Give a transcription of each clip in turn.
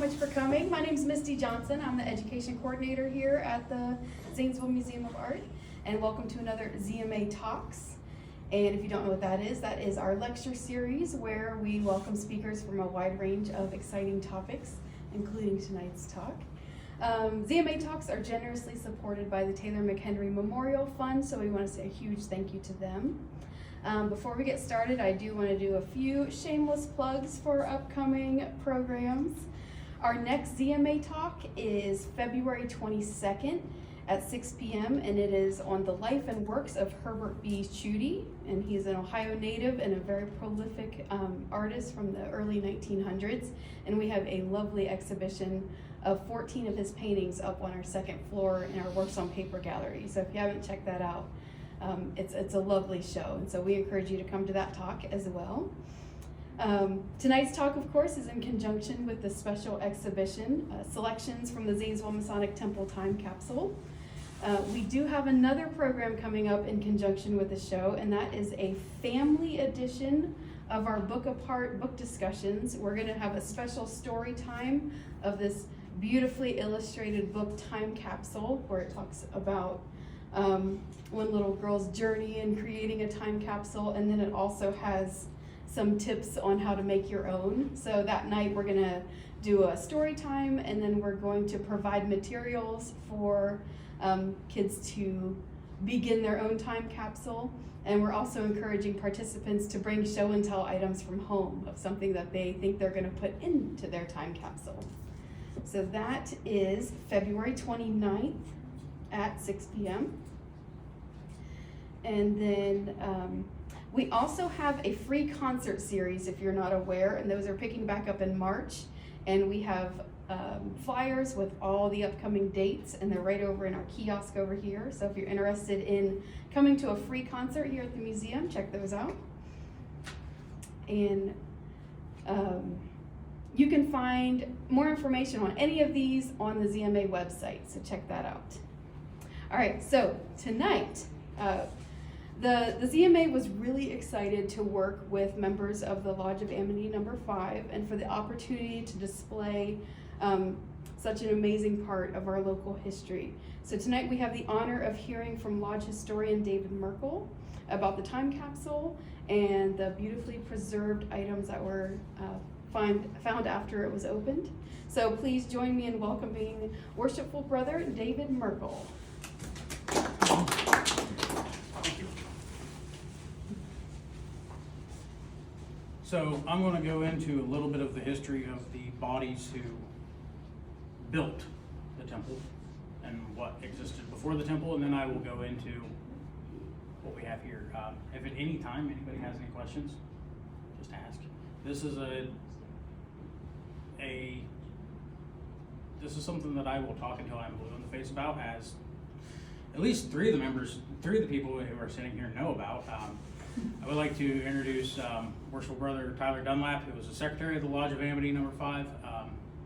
much for coming. My name is Misty Johnson. I'm the education coordinator here at the Zanesville Museum of Art, and welcome to another ZMA Talks. And if you don't know what that is our lecture series where we welcome speakers from a wide range of exciting topics, including tonight's talk. ZMA Talks are generously supported by the Taylor McHenry Memorial Fund, so we want to say a huge thank you to them. Before we get started, I do want to do a few shameless plugs for upcoming programs. Our next ZMA Talk is February 22nd at 6 p.m. and it is on the life and works of Herbert B. Chudy, and he's an Ohio native and a very prolific artist from the early 1900s, and we have a lovely exhibition of 14 of his paintings up on our second floor in our Works on Paper gallery. So if you haven't checked that out, it's a lovely show, and so we encourage you to come to that talk as well. Tonight's talk, of course, is in conjunction with the special exhibition, selections from the Zanesville Masonic Temple Time Capsule. We do have another program coming up in conjunction with the show, and that is a family edition of our Book Apart book discussions. We're going to have a special story time of this beautifully illustrated book time capsule where it talks about one little girl's journey in creating a time capsule, and then it also has some tips on how to make your own. So that night we're going to do a story time, and then we're going to provide materials for kids to begin their own time capsule. And we're also encouraging participants to bring show and tell items from home of something that they think they're going to put into their time capsule. So that is February 29th at 6 p.m. And then we also have a free concert series, if you're not aware, and those are picking back up in March. And we have flyers with all the upcoming dates, and they're right over in our kiosk over here. So if you're interested in coming to a free concert here at the museum, check those out. And you can find more information on any of these on the ZMA website, so check that out. All right, so tonight, the ZMA was really excited to work with members of the Lodge of Amity number 5 and for the opportunity to display such an amazing part of our local history. So tonight we have the honor of hearing from Lodge historian David Merkle about the time capsule and the beautifully preserved items that were found after it was opened. So please join me in welcoming worshipful brother David Merkle. So I'm going to go into a little bit of the history of the bodies who built the temple and what existed before the temple, and then I will go into what we have here. If at any time anybody has any questions, just ask. This is this is something that I will talk until I'm blue in the face about, as at least three of the people who are sitting here know about. I would like to introduce worshipful brother Tyler Dunlap, who was the secretary of the Lodge of Amity number 5.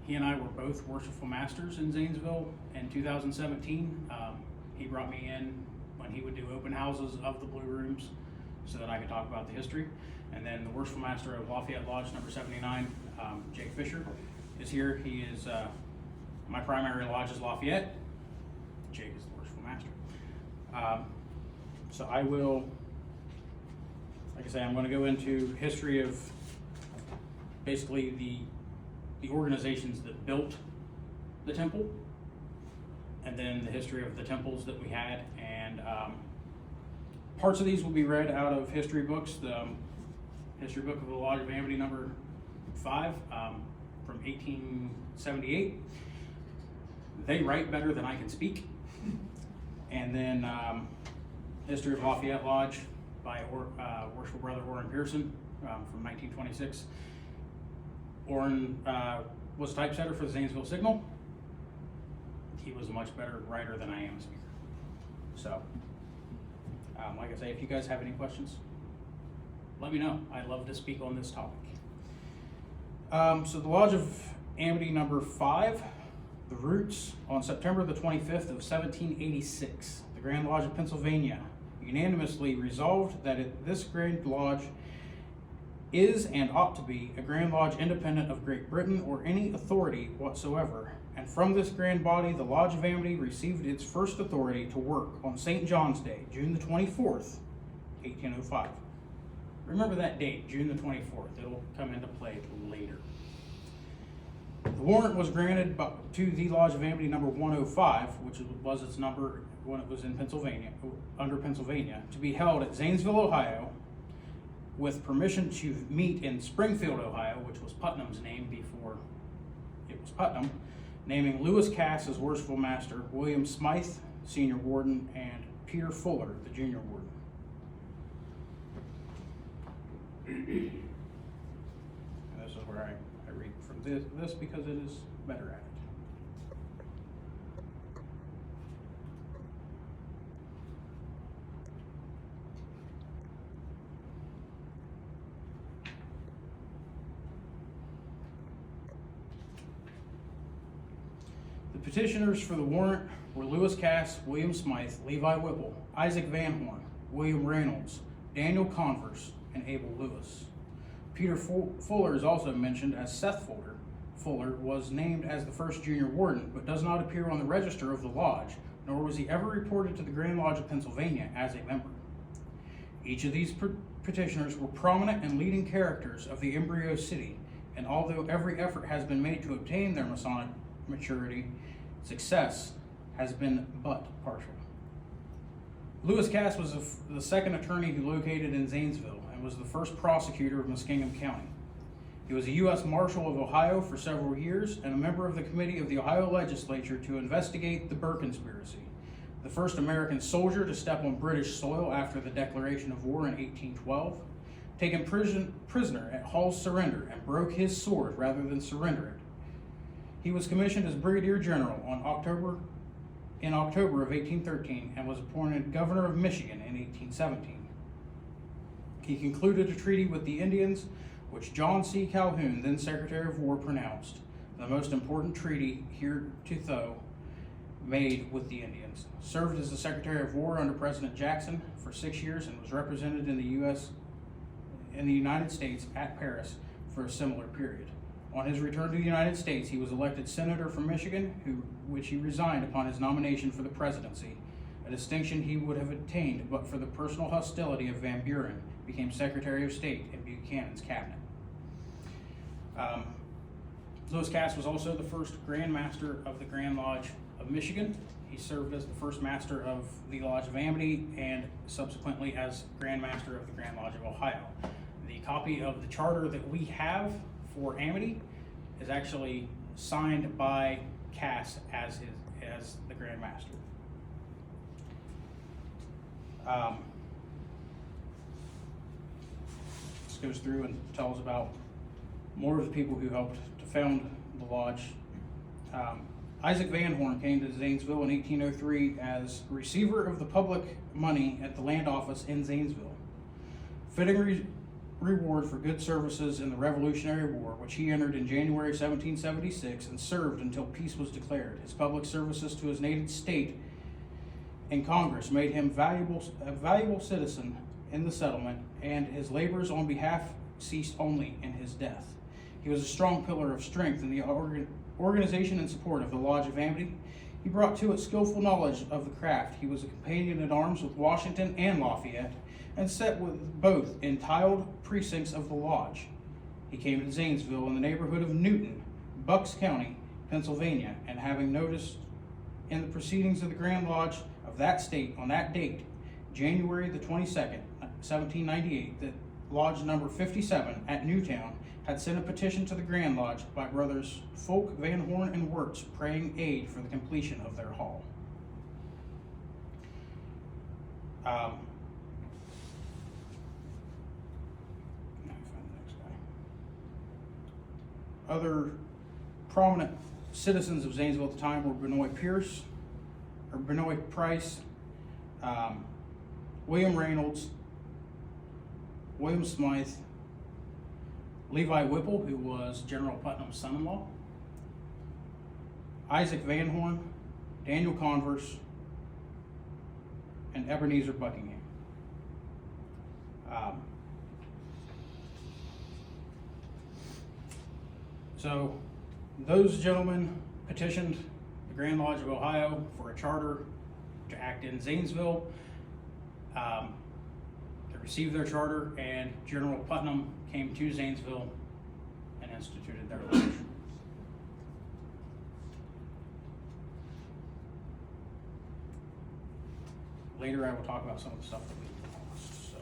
He and I were both worshipful masters in Zanesville in 2017. He brought me in when he would do open houses of the blue rooms so that I could talk about the history. And then the worshipful master of Lafayette Lodge number 79, Jake Fisher, is here. He is, my primary lodge is Lafayette. Jake is the worshipful master. So I will, like I say, I'm going to go into history of basically the organizations that built the temple, and then the history of the temples that we had, and parts of these will be read out of history books. The history book of the Lodge of Amity number 5 from 1878. They write better than I can speak. And then history of Lafayette Lodge by worshipful brother Orrin Pearson from 1926. Orrin was a typesetter for the Zanesville Signal. He was a much better writer than I am a speaker. So, like I say, if you guys have any questions, let me know. I'd love to speak on this topic. So the Lodge of Amity number 5, the roots on September the 25th of 1786. The Grand Lodge of Pennsylvania unanimously resolved that this Grand Lodge is and ought to be a Grand Lodge independent of Great Britain or any authority whatsoever, and from this grand body the Lodge of Amity received its first authority to work on St. John's Day, June the 24th, 1805. Remember that date, June the 24th. It'll come into play later. The warrant was granted to the Lodge of Amity number 105, which was its number when it was in Pennsylvania, under Pennsylvania, to be held at Zanesville, Ohio, with permission to meet in Springfield, Ohio, which was Putnam's name before it was Putnam, naming Lewis Cass as worshipful master, William Smythe, senior warden, and Peter Fuller, the junior warden. And this is where I read from this because it is better at it. The petitioners for the warrant were Lewis Cass, William Smythe, Levi Whipple, Isaac Van Horn, William Reynolds, Daniel Converse, and Abel Lewis. Peter Fuller is also mentioned as Seth Fuller. Fuller was named as the first junior warden, but does not appear on the register of the lodge, nor was he ever reported to the Grand Lodge of Pennsylvania as a member. Each of these petitioners were prominent and leading characters of the embryo city, and although every effort has been made to obtain their Masonic maturity, success has been but partial. Lewis Cass was the second attorney who located in Zanesville and was the first prosecutor of Muskingum County. He was a U.S. Marshal of Ohio for several years and a member of the committee of the Ohio legislature to investigate the Burr Conspiracy, the first American soldier to step on British soil after the declaration of war in 1812, taken prisoner at Hall's surrender and broke his sword rather than surrender it. He was commissioned as Brigadier General in October of 1813 and was appointed Governor of Michigan in 1817. He concluded a treaty with the Indians, which John C. Calhoun, then Secretary of War, pronounced the most important treaty heretofore made with the Indians. Served as the Secretary of War under President Jackson for 6 years and was represented in the United States at Paris for a similar period. On his return to the United States, he was elected senator from Michigan, which he resigned upon his nomination for the presidency, a distinction he would have attained but for the personal hostility of Van Buren, became Secretary of State in Buchanan's cabinet. Lewis Cass was also the first Grand Master of the Grand Lodge of Michigan. He served as the first Master of the Lodge of Amity and subsequently as Grand Master of the Grand Lodge of Ohio. The copy of the charter that we have for Amity is actually signed by Cass as the Grand Master. This goes through and tells about more of the people who helped to found the lodge. Isaac Van Horn came to Zanesville in 1803 as receiver of the public money at the land office in Zanesville. Fitting reward for good services in the Revolutionary War, which he entered in January 1776 and served until peace was declared. His public services to his native state and Congress made him a valuable citizen in the settlement, and his labors on behalf ceased only in his death. He was a strong pillar of strength in the organization and support of the Lodge of Amity. He brought to it skillful knowledge of the craft. He was a companion in arms with Washington and Lafayette, and sat with both in tiled precincts of the lodge. He came to Zanesville in the neighborhood of Newton, Bucks County, Pennsylvania, and having noticed in the proceedings of the Grand Lodge of that state on that date, January the 22nd, 1798, that Lodge number 57 at Newtown had sent a petition to the Grand Lodge by brothers Folk, Van Horn, and Wirtz, praying aid for the completion of their hall. Other prominent citizens of Zanesville at the time were Benoit Price, William Reynolds, William Smythe, Levi Whipple, who was General Putnam's son-in-law, Isaac Van Horn, Daniel Converse, and Ebenezer Buckingham. So those gentlemen petitioned the Grand Lodge of Ohio for a charter to act in Zanesville. They received their charter, and General Putnam came to Zanesville and instituted their lodge. Later I will talk about some of the stuff that we lost. So.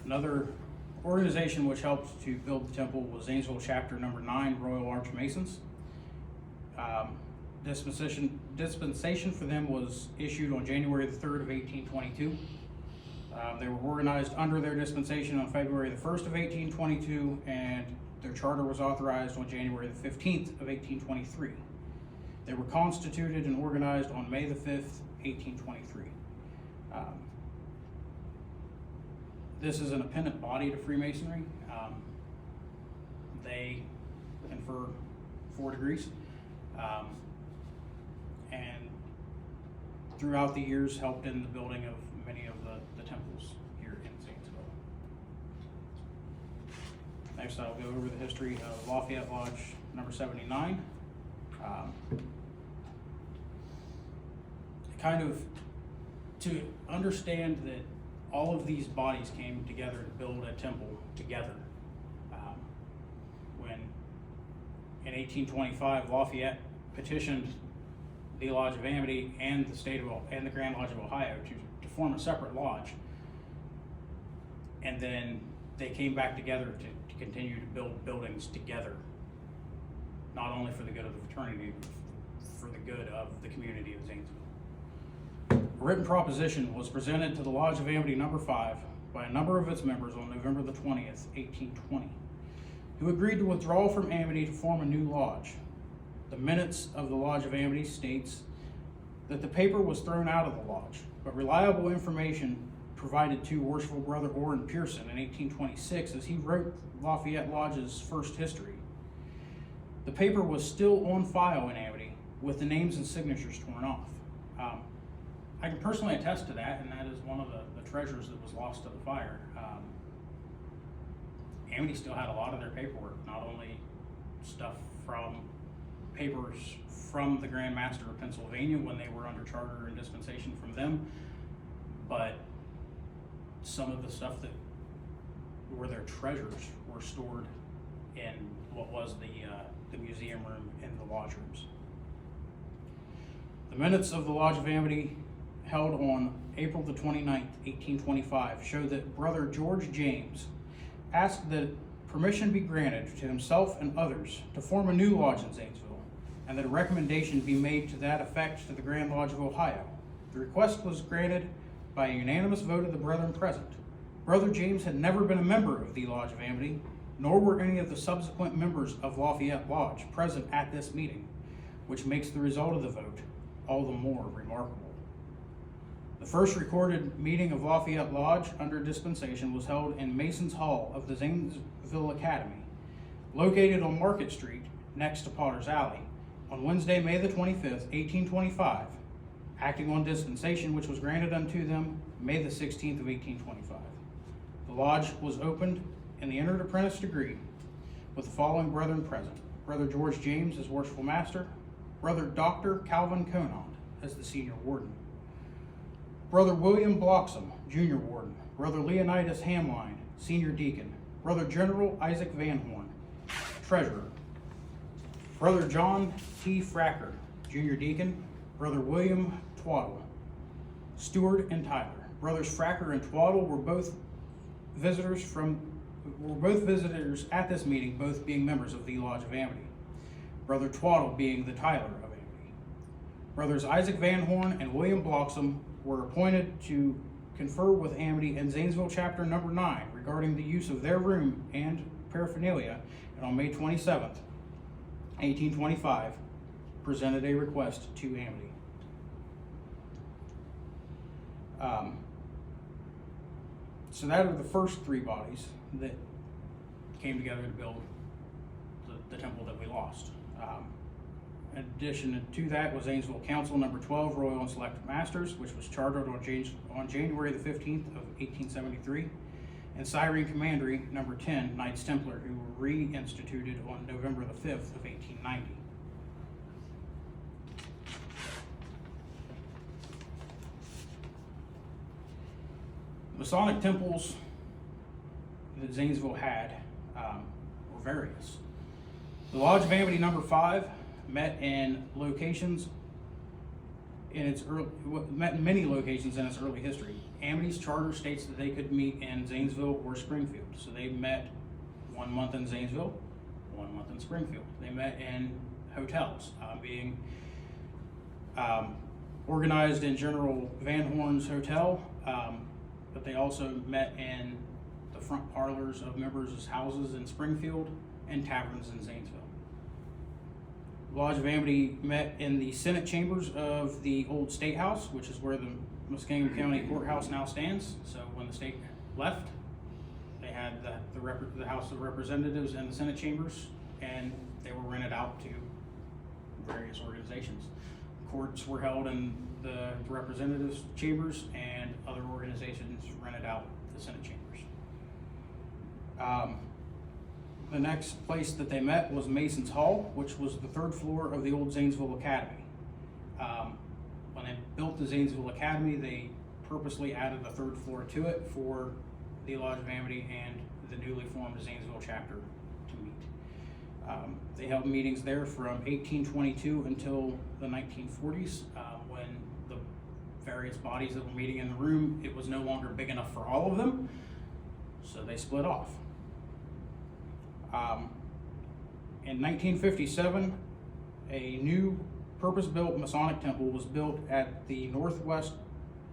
Another organization which helped to build the temple was Zanesville Chapter Number 9, Royal Arch Masons. Dispensation for them was issued on January the 3rd of 1822. They were organized under their dispensation on February the 1st of 1822, and their charter was authorized on January the 15th of 1823. They were constituted and organized on May the 5th, 1823. This is an appendant body to Freemasonry. They confer 4 degrees. And throughout the years helped in the building of many of the temples here in Zanesville. Next, I'll go over the history of Lafayette Lodge number 79. Kind of to understand that all of these bodies came together to build a temple together. When in 1825 Lafayette petitioned the Lodge of Amity and the Grand Lodge of Ohio to form a separate lodge, and then they came back together to continue to build buildings together, not only for the good of the fraternity, but for the good of the community of Zanesville. A written proposition was presented to the Lodge of Amity number 5 by a number of its members on November the 20th, 1820, who agreed to withdraw from Amity to form a new lodge. The minutes of the Lodge of Amity states that the paper was thrown out of the lodge, but reliable information provided to Worshipful Brother Orrin Pearson in 1826 as he wrote Lafayette Lodge's first history. The paper was still on file in Amity with the names and signatures torn off. I can personally attest to that, and that is one of the treasures that was lost to the fire. Amity still had a lot of their paperwork, not only stuff from papers from the Grand Master of Pennsylvania when they were under charter and dispensation from them, but some of the stuff that were their treasures were stored in what was the museum room in the lodge rooms. The minutes of the Lodge of Amity held on April the 29th, 1825 show that Brother George James asked that permission be granted to himself and others to form a new lodge in Zanesville, and that a recommendation be made to that effect to the Grand Lodge of Ohio. The request was granted by a unanimous vote of the brethren present. Brother James had never been a member of the Lodge of Amity, nor were any of the subsequent members of Lafayette Lodge present at this meeting, which makes the result of the vote all the more remarkable. The first recorded meeting of Lafayette Lodge under dispensation was held in Mason's Hall of the Zanesville Academy, located on Market Street next to Potter's Alley, on Wednesday, May the 25th, 1825, acting on dispensation which was granted unto them May the 16th of 1825. The lodge was opened in the entered apprentice degree with the following brethren present: Brother George James as Worshipful Master, Brother Dr. Calvin Conant as the Senior Warden, Brother William Bloxam, Junior Warden, Brother Leonidas Hamline, Senior Deacon, Brother General Isaac Van Horn, Treasurer, Brother John T. Fracker, Junior Deacon, Brother William Twaddle, Stewart and Tyler. Brothers Fracker and Twaddle were both visitors at this meeting, both being members of the Lodge of Amity. Brother Twaddle being the Tyler of Amity. Brothers Isaac Van Horn and William Bloxam were appointed to confer with Amity and Zanesville Chapter Number 9 regarding the use of their room and paraphernalia, and on May 27th, 1825, presented a request to Amity. So that are the first 3 bodies that came together to build the temple that we lost. In addition to that was Zanesville Council Number 12, Royal and Select Masters, which was chartered on January the 15th of 1873. and Cyrene Commandery number 10, Knights Templar, who were reinstituted on November the 5th of 1890. Masonic temples that Zanesville had were various. The Lodge of Amity number 5 met in locations met in many locations in its early history. Amity's charter states that they could meet in Zanesville or Springfield. So they met 1 month in Zanesville, 1 month in Springfield. They met in hotels, being organized in General Van Horn's hotel, but they also met in the front parlors of members' houses in Springfield and taverns in Zanesville. Lodge of Amity met in the Senate chambers of the old State House, which is where the Muskingum County Courthouse now stands. So when the state left, they had the House of Representatives and the Senate chambers, and they were rented out to various organizations. Courts were held in the Representatives chambers, and other organizations rented out the Senate chambers. The next place that they met was Mason's Hall, which was the 3rd floor of the old Zanesville Academy. When they built the Zanesville Academy, they purposely added a 3rd floor to it for the Lodge of Amity and the newly formed Zanesville chapter to meet. They held meetings there from 1822 until the 1940s, when the various bodies that were meeting in the room, it was no longer big enough for all of them, so they split off. In 1957, a new purpose-built Masonic temple was built at the northwest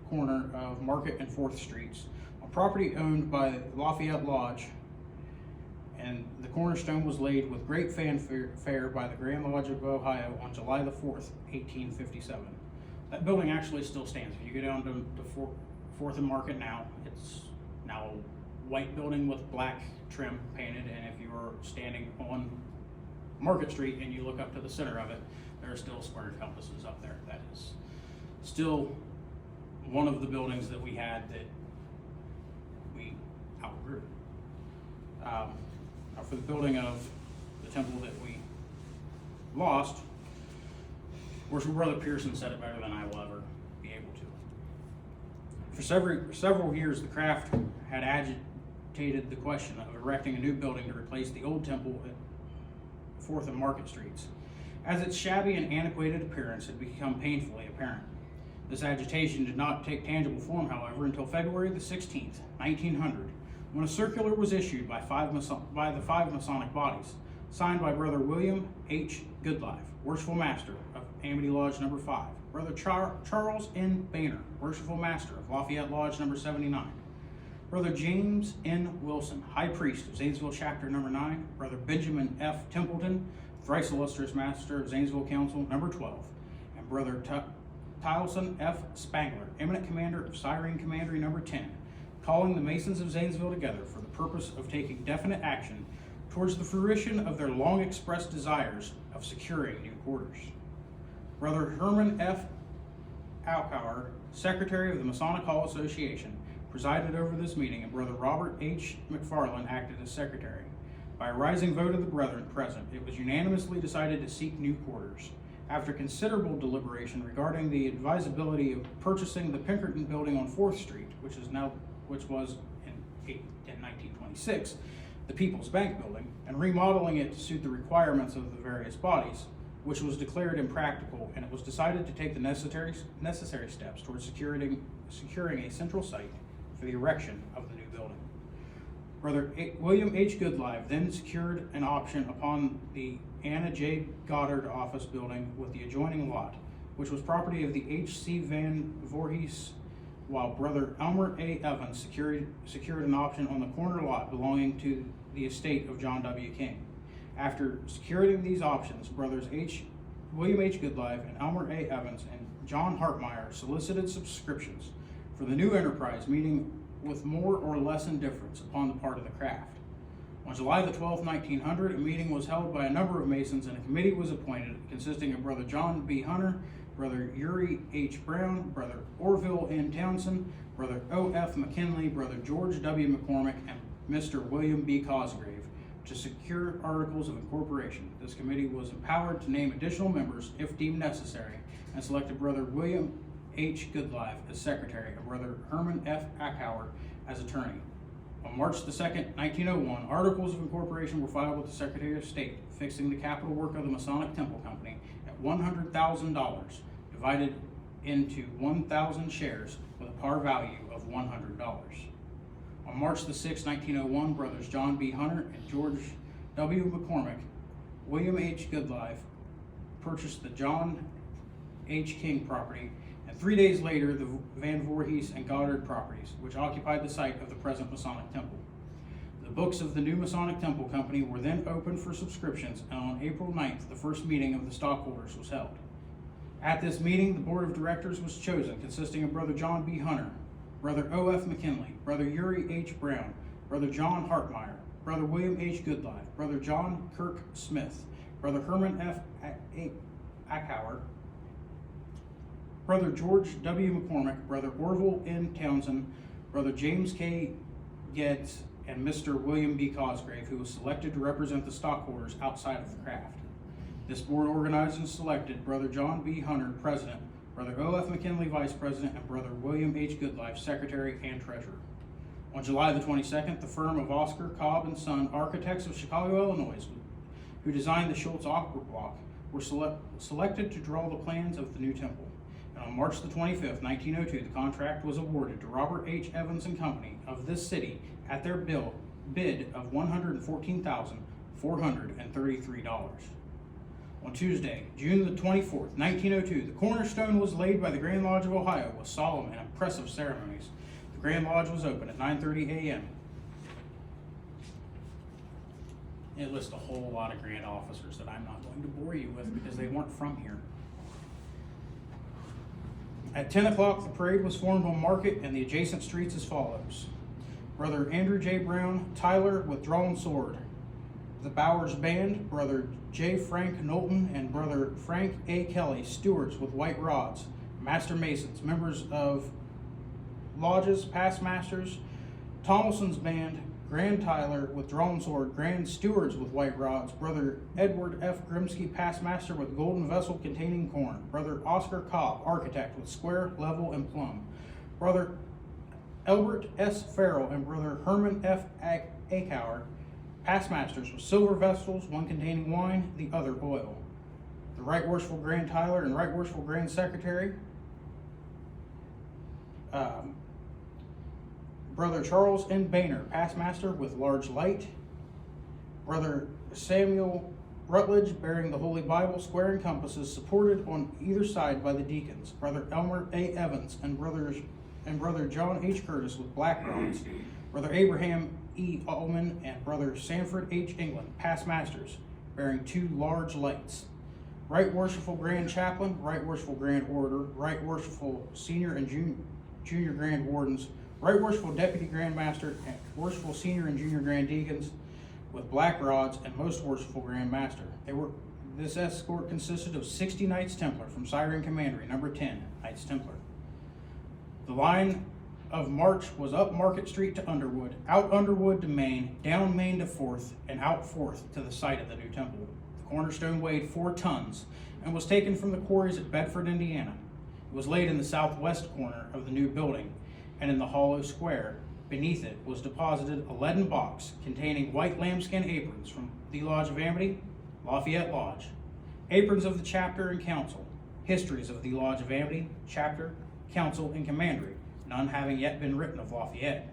corner of Market and 4th Streets, a property owned by Lafayette Lodge, and the cornerstone was laid with great fanfare by the Grand Lodge of Ohio on July the 4th, 1857. That building actually still stands. If you go down to 4th and Market now, it's now a white building with black trim painted, and if you are standing on Market Street and you look up to the center of it, there are still square compasses up there. That is still one of the buildings that we had that we outgrew. Now for the building of the temple that we lost, Worship Brother Pearson said it better than I will ever be able to. For several years, the craft had agitated the question of erecting a new building to replace the old temple at 4th and Market Streets, as its shabby and antiquated appearance had become painfully apparent. This agitation did not take tangible form, however, until February the 16th, 1900, when a circular was issued by the 5 Masonic bodies, signed by Brother William H. Goodlife, Worshipful Master of Amity Lodge number 5, Brother Charles N. Boehner, Worshipful Master of Lafayette Lodge number 79, Brother James N. Wilson, High Priest of Zanesville Chapter number 9, Brother Benjamin F. Templeton, Thrice Illustrious Master of Zanesville Council number 12, and Brother Tilson F. Spangler, Eminent Commander of Cyrene Commandery number 10, calling the Masons of Zanesville together for the purpose of taking definite action towards the fruition of their long expressed desires of securing new quarters. Brother Herman F. Alcauer, Secretary of the Masonic Hall Association, presided over this meeting, and Brother Robert H. McFarland acted as secretary. By a rising vote of the brethren present, it was unanimously decided to seek new quarters. After considerable deliberation regarding the advisability of purchasing the Pinkerton building on 4th Street, which was in 1926, the People's Bank building, and remodeling it to suit the requirements of the various bodies, which was declared impractical, and it was decided to take the necessary steps towards securing a central site for the erection of the new building. Brother William H. Goodlife then secured an option upon the Anna J. Goddard office building with the adjoining lot, which was property of the H.C. Van Voorhees, while Brother Elmer A. Evans secured an option on the corner lot belonging to the estate of John W. King. After securing these options, Brothers William H. Goodlife and Elmer A. Evans and John Hartmeyer solicited subscriptions for the new enterprise, meeting with more or less indifference upon the part of the craft. On July the 12th, 1900, a meeting was held by a number of Masons, and a committee was appointed consisting of Brother John B. Hunter, Brother Uri H. Brown, Brother Orville N. Townsend, Brother O. F. McKinley, Brother George W. McCormick, and Mr. William B. Cosgrave to secure articles of incorporation. This committee was empowered to name additional members if deemed necessary, and selected Brother William H. Goodlife as secretary and Brother Herman F. Ackhauer as attorney. On March the 2nd, 1901, articles of incorporation were filed with the Secretary of State, fixing the capital work of the Masonic Temple Company at $100,000, divided into 1,000 shares with a par value of $100. On March the 6th, 1901, brothers John B. Hunter and George W. McCormick, William H. Goodlife purchased the John H. King property, and 3 days later the Van Voorhees and Goddard properties, which occupied the site of the present Masonic Temple. The books of the new Masonic Temple Company were then opened for subscriptions, and on April 9th, the first meeting of the stockholders was held. At this meeting, the board of directors was chosen, consisting of Brother John B. Hunter, Brother O.F. McKinley, Brother Uri H. Brown, Brother John Hartmeyer, Brother William H. Goodlife, Brother John Kirk Smith, Brother Herman F. Ackhauer, Brother George W. McCormick, Brother Orville N. Townsend, Brother James K. Geddes, and Mr. William B. Cosgrave, who was selected to represent the stockholders outside of the craft. This board organized and selected Brother John B. Hunter, President, Brother O.F. McKinley, Vice President, and Brother William H. Goodlife, Secretary and Treasurer. On July the 22nd, the firm of Oscar Cobb and Son, architects of Chicago, Illinois, who designed the Schultz Aqua Block, were selected to draw the plans of the new temple. And on March the 25th, 1902, the contract was awarded to Robert H. Evans and Company of this city at their bid of $114,433. On Tuesday, June the 24th, 1902, the cornerstone was laid by the Grand Lodge of Ohio with solemn and impressive ceremonies. The Grand Lodge was open at 9:30 a.m. It lists a whole lot of grand officers that I'm not going to bore you with because they weren't from here. At 10 o'clock, the parade was formed on Market and the adjacent streets as follows. Brother Andrew J. Brown, Tyler with drawn sword. The Bowers Band, Brother J. Frank Knowlton and Brother Frank A. Kelly, stewards with white rods. Master Masons, members of lodges, past masters. Thomason's Band, Grand Tyler with drawn sword, Grand Stewards with white rods. Brother Edward F. Grimsky, past master with golden vessel containing corn. Brother Oscar Cobb, architect with square, level, and plumb. Brother Albert S. Farrell and Brother Herman F. Ackhauer, past masters with silver vessels, one containing wine, the other oil. The Right Worshipful Grand Tyler and Right Worshipful Grand Secretary, Brother Charles N. Boehner, past master with large light. Brother Samuel Rutledge, bearing the Holy Bible, square and compasses, supported on either side by the deacons. Brother Elmer A. Evans and Brother John H. Curtis with black rods. Brother Abraham E. Ullman and Brother Sanford H. England, past masters, bearing two large lights. Right Worshipful Grand Chaplain, Right Worshipful Grand Orator, Right Worshipful Senior and Junior Grand Wardens, Right Worshipful Deputy Grand Master, and Worshipful Senior and Junior Grand Deacons with black rods, and Most Worshipful Grand Master. This escort consisted of 60 Knights Templar from Siren Commandery, number 10, Knights Templar. The line of march was up Market Street to Underwood, out Underwood to Main, down Main to 4th, and out 4th to the site of the new temple. The cornerstone weighed 4 tons and was taken from the quarries at Bedford, Indiana. It was laid in the southwest corner of the new building, and in the hollow square beneath it was deposited a leaden box containing white lambskin aprons from the Lodge of Amity, Lafayette Lodge, aprons of the chapter and council, histories of the Lodge of Amity, chapter, council, and commandery, none having yet been written of Lafayette,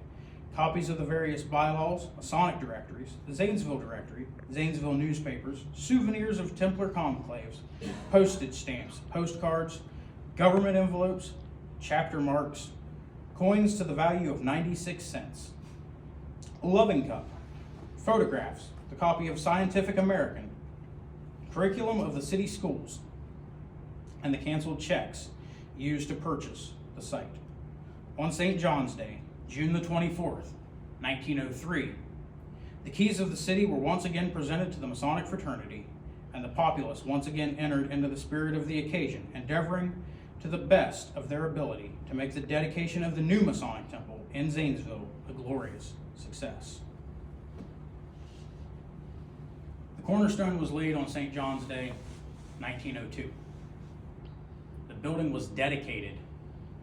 copies of the various bylaws, Masonic directories, the Zanesville directory, Zanesville newspapers, souvenirs of Templar conclaves, postage stamps, postcards, government envelopes, chapter marks, coins to the value of 96 cents, a loving cup, photographs, the copy of Scientific American, curriculum of the city schools, and the canceled checks used to purchase the site. On St. John's Day, June the 24th, 1903, the keys of the city were once again presented to the Masonic fraternity, and the populace once again entered into the spirit of the occasion, endeavoring to the best of their ability to make the dedication of the new Masonic temple in Zanesville a glorious success. The cornerstone was laid on St. John's Day, 1902. The building was dedicated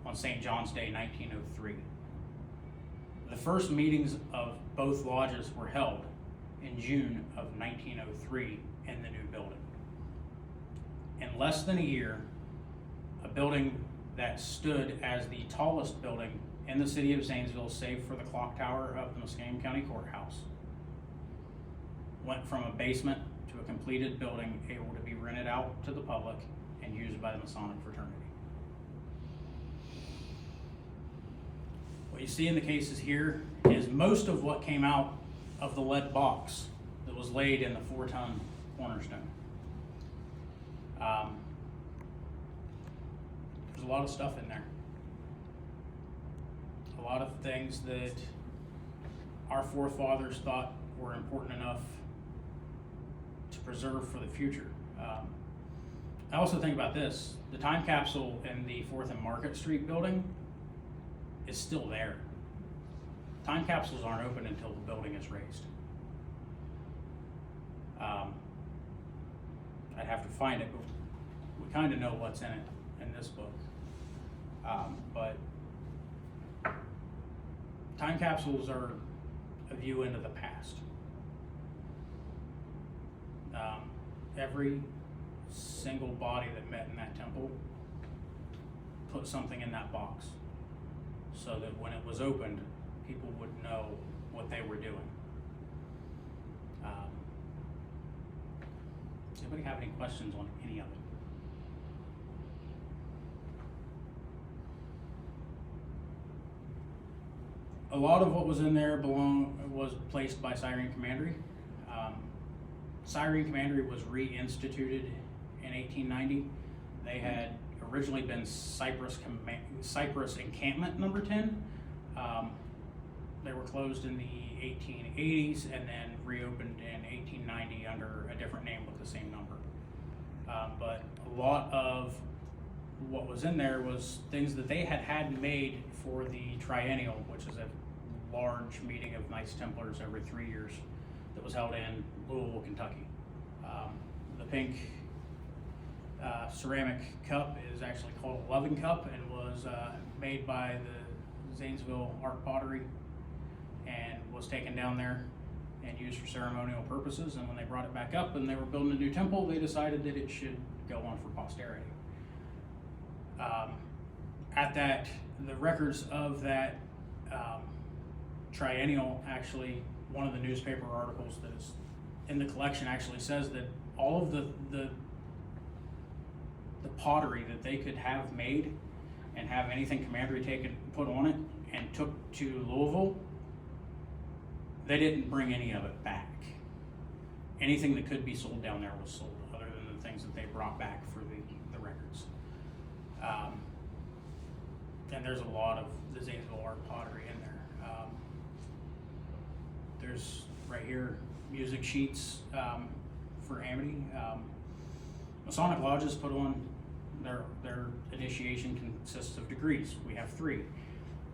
on St. John's Day, 1903. The first meetings of both lodges were held in June of 1903 in the new building. In less than a year, a building that stood as the tallest building in the city of Zanesville, save for the clock tower of the Muscatine County Courthouse, went from a basement to a completed building able to be rented out to the public and used by the Masonic fraternity. What you see in the cases here is most of what came out of the lead box that was laid in the 4-ton cornerstone. There's a lot of stuff in there. A lot of things that our forefathers thought were important enough to preserve for the future. I also think about this. The time capsule in the 4th and Market Street building is still there. Time capsules aren't open until the building is raised. I'd have to find it, but we kind of know what's in it in this book. But time capsules are a view into the past. Every single body that met in that temple put something in that box so that when it was opened, people would know what they were doing. Does anybody have any questions on any of it? A lot of what was in there was placed by Cyrene Commandery. Cyrene Commandery was reinstituted in 1890. They had originally been Cypress Encampment Number 10. They were closed in the 1880s and then reopened in 1890 under a different name with the same number. But a lot of what was in there was things that they had made for the triennial, which is a large meeting of Knights Templars every 3 years that was held in Louisville, Kentucky. The pink ceramic cup is actually called a loving cup and was made by the Zanesville Art Pottery and was taken down there and used for ceremonial purposes. And when they brought it back up and they were building a new temple, they decided that it should go on for posterity. The records of that triennial, actually, one of the newspaper articles that is in the collection actually says that all of the pottery that they could have made and have anything Commandery put on it and took to Louisville, they didn't bring any of it back. Anything that could be sold down there was sold, other than the things that they brought back for the records. And there's a lot of the Zanesville art pottery in there. There's right here music sheets for Amity. Masonic lodges put on their initiation consists of degrees. We have 3,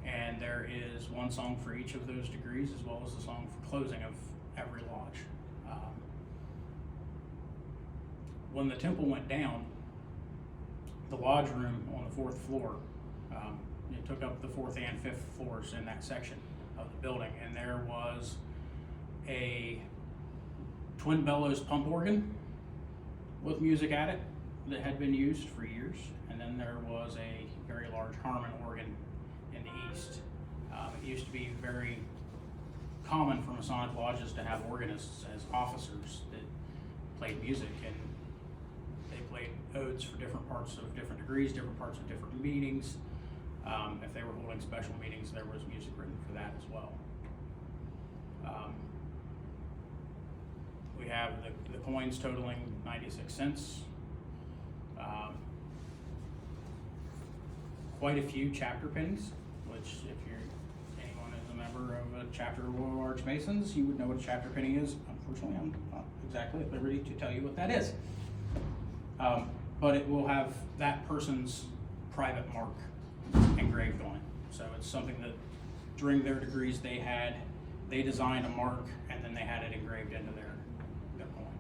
and there is one song for each of those degrees, as well as a song for closing of every lodge. When the temple went down, the lodge room on the 4th floor, it took up the 4th and 5th floors in that section of the building, and there was a twin bellows pump organ with music at it that had been used for years, and then there was a very large Harmon organ in the east. It used to be very common for Masonic lodges to have organists as officers that played music, and they played odes for different parts of different degrees, different parts of different meetings. If they were holding special meetings, there was music written for that as well. We have the coins totaling 96 cents. Quite a few chapter pennies, which if anyone is a member of a chapter of Royal Arch Masons, you would know what a chapter penny is. Unfortunately, I'm not exactly at liberty to tell you what that is. But it will have that person's private mark engraved on it. So it's something that during their degrees they designed a mark and then they had it engraved into their coin.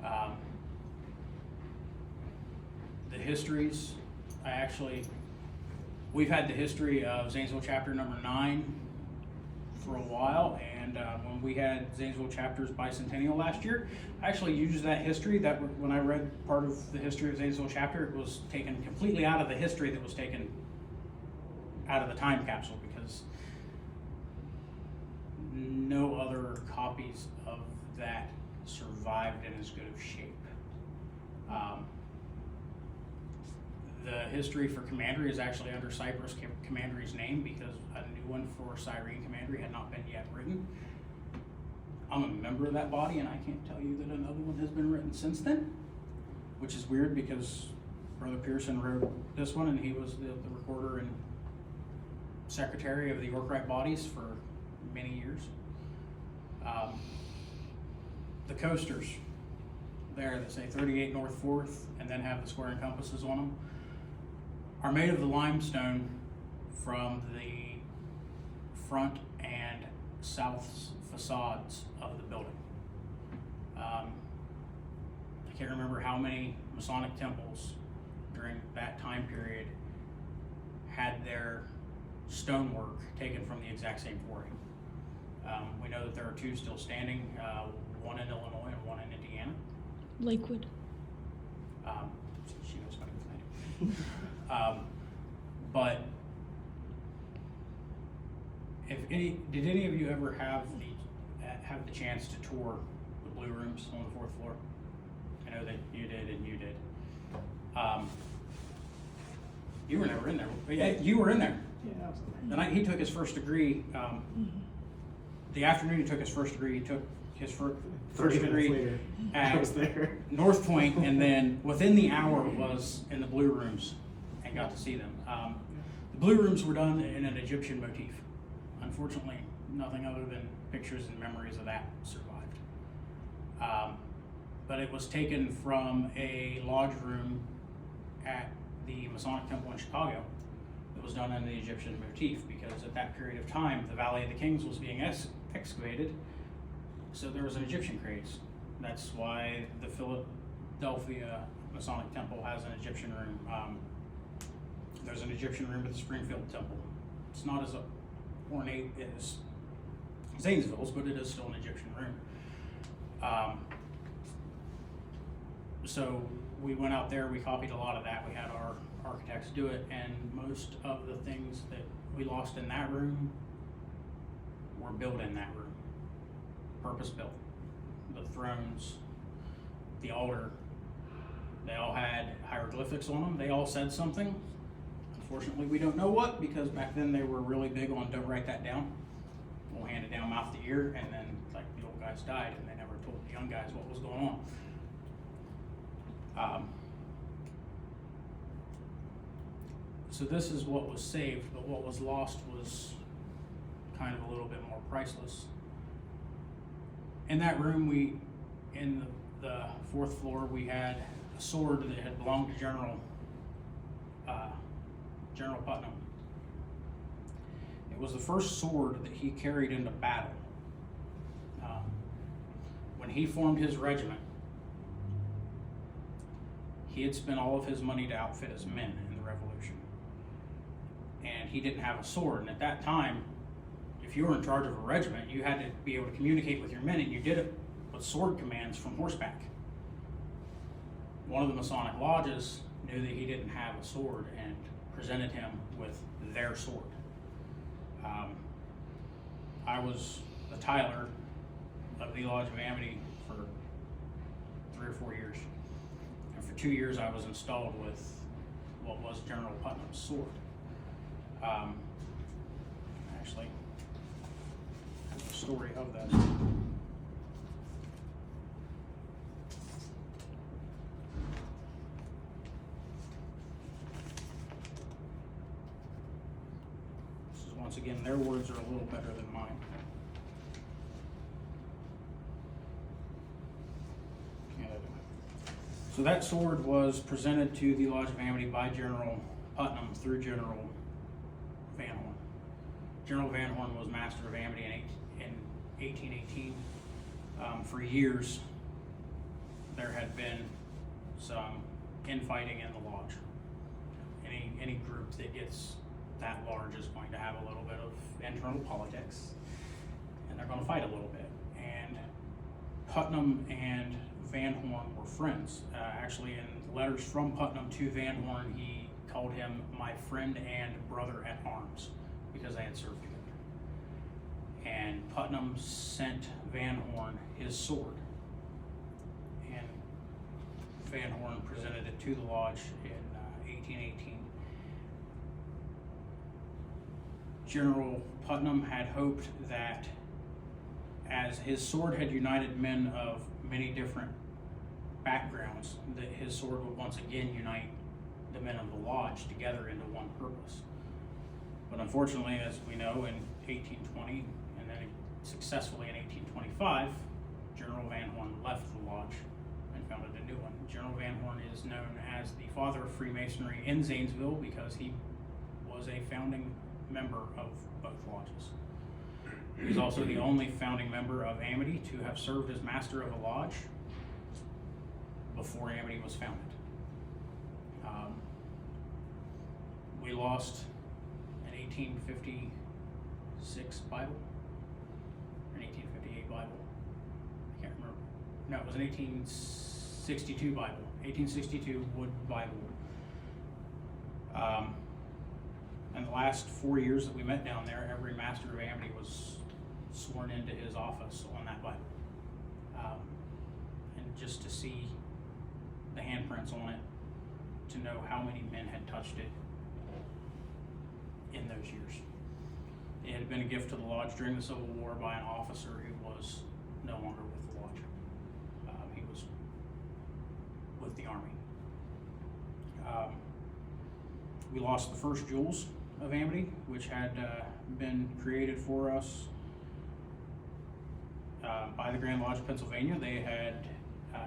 Um, the histories, we've had the history of Zanesville chapter number 9 for a while, and when we had Zanesville chapter's bicentennial last year, I actually used that history. When I read part of the history of Zanesville chapter, it was taken completely out of the history that was taken out of the time capsule, because no other copies of that survived in as good of shape. The history for Commandery is actually under Cypress Commandery's name, because a new one for Cyrene Commandery had not been yet written. I'm a member of that body, and I can't tell you that another one has been written since then, which is weird because Brother Pearson wrote this one, and he was the recorder and secretary of the Yorkite bodies for many years. The coasters there that say 38 North 4th and then have the square and compasses on them are made of the limestone from the front and south facades of the building. I can't remember how many Masonic temples during that time period had their stonework taken from the exact same quarry. We know that there are 2 still standing, one in Illinois and one in Indiana. Lakewood. She knows better than I do. But did any of you ever have the chance to tour the blue rooms on the 4th floor? I know that you did, and you did. You were never in there. But yeah, you were in there. Yeah, I was in The night he took his first degree, the afternoon he took his first degree, he took his first 30 minutes degree later, I was there. North Point, and then within the hour was in the blue rooms and got to see them. The blue rooms were done in an Egyptian motif. Unfortunately, nothing other than pictures and memories of that survived. But it was taken from a lodge room at the Masonic Temple in Chicago that was done in the Egyptian motif, because at that period of time, the Valley of the Kings was being excavated, so there was an Egyptian craze. That's why the Philadelphia Masonic Temple has an Egyptian room. There's an Egyptian room at the Springfield Temple. It's not as ornate as Zanesville's, but it is still an Egyptian room. So we went out there, we copied a lot of that. We had our architects do it, and most of the things that we lost in that room were built in that room. Purpose built. The thrones, the altar, they all had hieroglyphics on them. They all said something. Unfortunately, we don't know what, because back then they were really big on don't write that down. We'll hand it down mouth to ear, and then like the old guys died and they never told the young guys what was going on. So this is what was saved, but what was lost was kind of a little bit more priceless. In that room, in the 4th floor, we had a sword that had belonged to General Putnam. It was the first sword that he carried into battle. When he formed his regiment, he had spent all of his money to outfit his men in the Revolution. And he didn't have a sword. And at that time, if you were in charge of a regiment, you had to be able to communicate with your men, and you did it with sword commands from horseback. One of the Masonic lodges knew that he didn't have a sword and presented him with their sword. I was the Tyler of the Lodge of Amity for 3 or 4 years. And for 2 years I was installed with what was General Putnam's sword. Actually, the story of that. This is, once again, their words are a little better than mine. So that sword was presented to the Lodge of Amity by General Putnam through General Van Horn. General Van Horn was Master of Amity in 1818. For years, there had been some infighting in the lodge. Any group that gets that large is going to have a little bit of internal politics, and they're going to fight a little bit. And Putnam and Van Horn were friends. Actually, in letters from Putnam to Van Horn, he called him my friend and brother at arms because they had served together. And Putnam sent Van Horn his sword, and Van Horn presented it to the lodge in 1818. General Putnam had hoped that as his sword had united men of many different backgrounds, that his sword would once again unite the men of the lodge together into one purpose. But unfortunately, as we know, in 1820 and then successfully in 1825, General Van Horn left the lodge and founded a new one. General Van Horn is known as the father of Freemasonry in Zanesville because he was a founding member of both lodges. He's also the only founding member of Amity to have served as master of a lodge before Amity was founded. We lost an 1856 Bible, or an 1858 Bible. I can't remember. No, it was an 1862 Bible, 1862 wood Bible. And the last 4 years that we met down there, every master of Amity was sworn into his office on that Bible. And just to see the handprints on it, to know how many men had touched it in those years. It had been a gift to the lodge during the Civil War by an officer who was no longer with the lodge. He was with the Army. We lost the first jewels of Amity, which had been created for us by the Grand Lodge of Pennsylvania. They had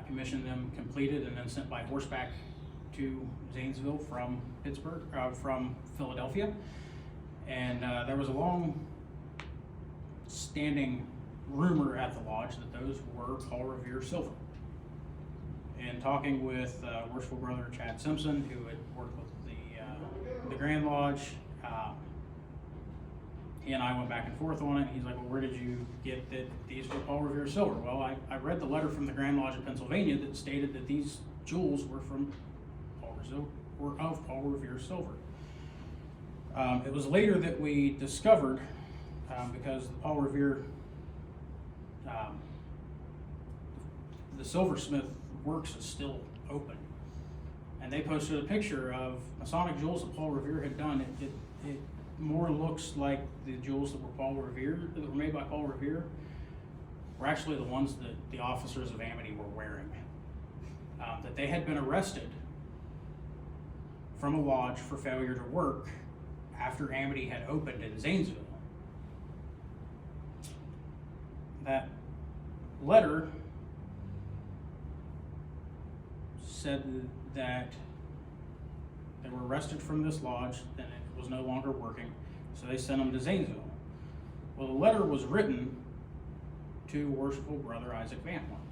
commissioned them completed and then sent by horseback to Zanesville from from Philadelphia. And there was a long standing rumor at the lodge that those were Paul Revere silver. And talking with Worshipful Brother Chad Simpson, who had worked with the Grand Lodge, he and I went back and forth on it. He's like, well, where did you get that these were Paul Revere silver? Well, I read the letter from the Grand Lodge of Pennsylvania that stated that these jewels were from of Paul Revere silver. It was later that we discovered, because the Paul Revere, the silversmith works is still open, and they posted a picture of Masonic jewels that Paul Revere had done. It more looks like the jewels that were made by Paul Revere, were actually the ones that the officers of Amity were wearing. That they had been arrested from a lodge for failure to work after Amity had opened in Zanesville. That letter said that they were arrested from this lodge and it was no longer working, so they sent them to Zanesville. Well, the letter was written to Worshipful Brother Isaac Van Horn.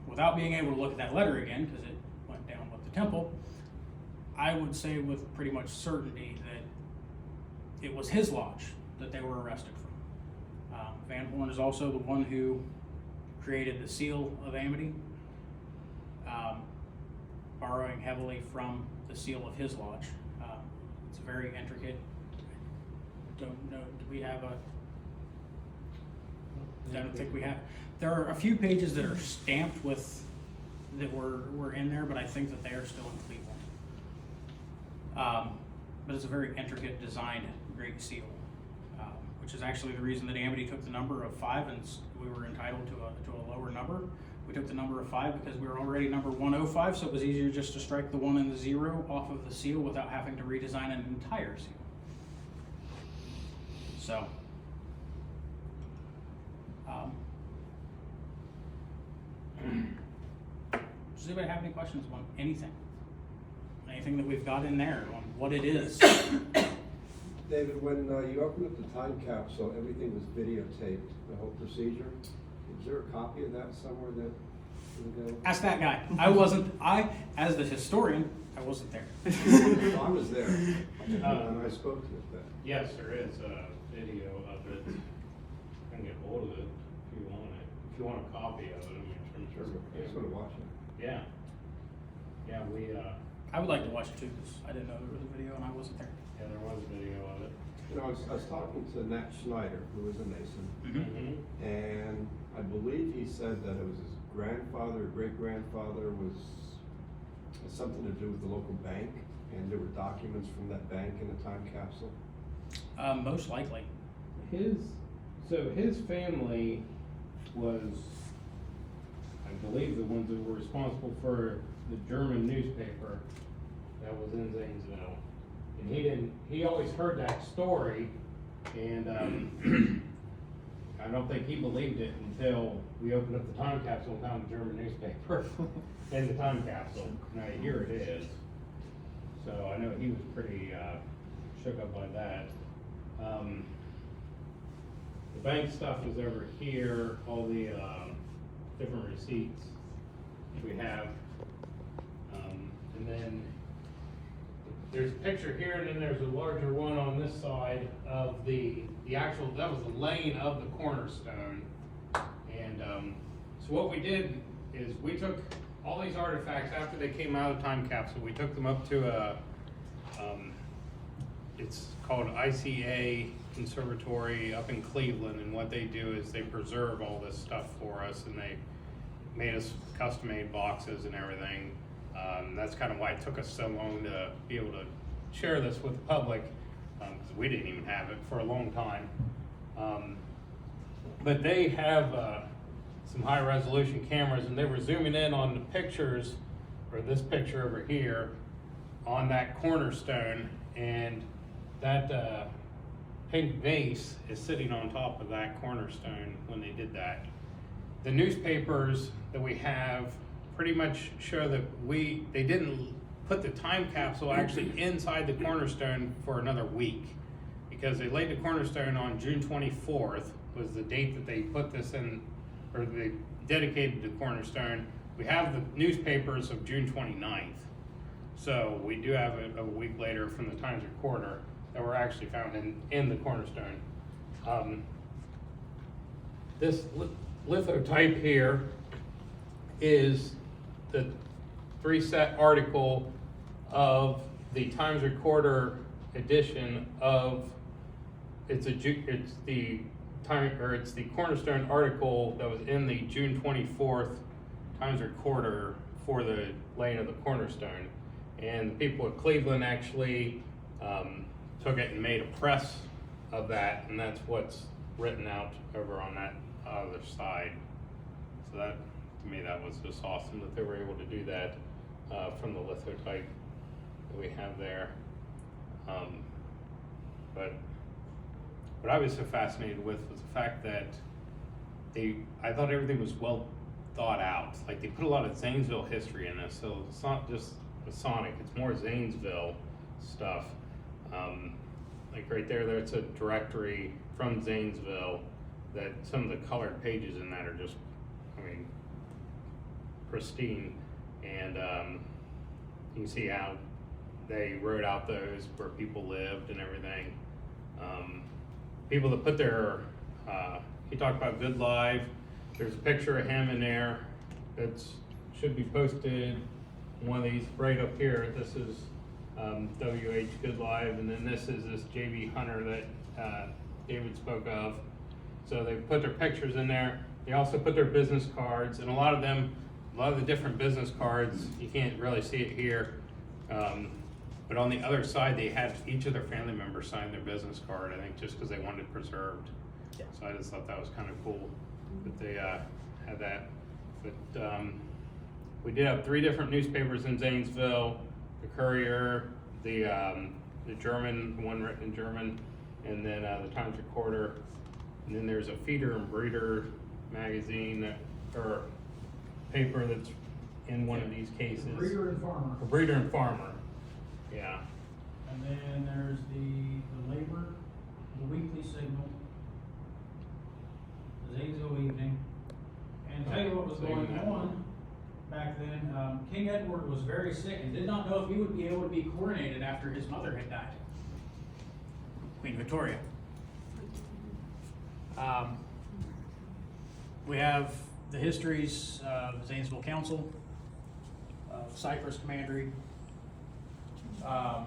Without being able to look at that letter again, because it went down with the temple, I would say with pretty much certainty that it was his lodge that they were arrested from. Van Horn is also the one who created the seal of Amity, borrowing heavily from the seal of his lodge. It's very intricate. Don't know, do we have a, I don't think we have. There are a few pages that are stamped with, that were in there, but I think that they are still in Cleveland. But it's a very intricate designed great seal, which is actually the reason that Amity took the number of 5 and we were entitled to a lower number. We took the number of 5 because we were already number 105, so it was easier just to strike the 1 and the 0 off of the seal without having to redesign an entire seal. So, does anybody have any questions on anything? Anything that we've got in there on what it is? David, when you opened up the time capsule, everything was videotaped, the whole procedure. Is there a copy of that somewhere that is available? Ask that guy. As the historian, I wasn't there. Well, I was there, and I spoke to it then. Yes, there is a video of it. I can get hold of it if you want it. If you want a copy of it, I'm sure. I just want to watch it. Yeah. Yeah, I would like to watch it too, because I didn't know there was a video and I wasn't there. yeah, there was video of it. You know, I was talking to Nat Schneider, who was a Mason, Mm-hmm. and I believe he said that it was his grandfather or great-grandfather was had something to do with the local bank, and there were documents from that bank in the time capsule. Most likely. His family was, I believe, the ones that were responsible for the German newspaper that was in Zanesville. And he always heard that story, and I don't think he believed it until we opened up the time capsule and found the German newspaper in the time capsule. Now here it is. So I know he was pretty shook up by that. The bank stuff is over here, all the different receipts we have. And then there's a picture here, and then there's a larger one on this side of the actual, that was the laying of the cornerstone. And so what we did is we took all these artifacts after they came out of the time capsule, we took them up to a, it's called ICA Conservatory up in Cleveland, and what they do is they preserve all this stuff for us, and they made us custom-made boxes and everything. That's kind of why it took us so long to be able to share this with the public, because we didn't even have it for a long time. But they have some high-resolution cameras, and they were zooming in on the pictures, or this picture over here, on that cornerstone, and that pink vase is sitting on top of that cornerstone when they did that. The newspapers that we have pretty much show that they didn't put the time capsule actually inside the cornerstone for another week, because they laid the cornerstone on June 24th was the date that they put this in, or they dedicated the cornerstone. We have the newspapers of June 29th. So we do have it a week later from the Times Recorder that were actually found in the cornerstone. This lithotype here is the 3-set article of the Times Recorder edition of, it's the cornerstone article that was in the June 24th Times Recorder for the laying of the cornerstone. And the people at Cleveland actually took it and made a press of that, and that's what's written out over on that other side. So that, to me, that was just awesome that they were able to do that from the lithotype that we have there. But what I was so fascinated with was the fact that I thought everything was well thought out. Like, they put a lot of Zanesville history in this, so it's not just Masonic, it's more Zanesville stuff. Like right there, it's a directory from Zanesville that some of the colored pages in that are just, I mean, pristine. And you can see how they wrote out those where people lived and everything. People that put their, he talked about Good Live. There's a picture of him in there that should be posted. One of these right up here, this is W.H. Good Live, and then this is this J.B. Hunter that David spoke of. So they put their pictures in there. They also put their business cards, and a lot of the different business cards, you can't really see it here, but on the other side, they had each of their family members sign their business card, I think just because they wanted it preserved. Yeah. So I just thought that was kind of cool that they had that. But we did have 3 different newspapers in Zanesville: the Courier, the German, the one written in German, and then the Times Recorder. And then there's a Feeder and Breeder magazine or paper that's in one of these cases. Breeder and Farmer. A Breeder and Farmer, yeah. And then there's the Labor, the Weekly Signal, the Zanesville Evening, what was So going even that- on back then, King Edward was very sick and did not know if he would be able to be coronated after his mother had died. Queen Victoria. We have the histories of Zanesville Council, of Cypress Commandery, the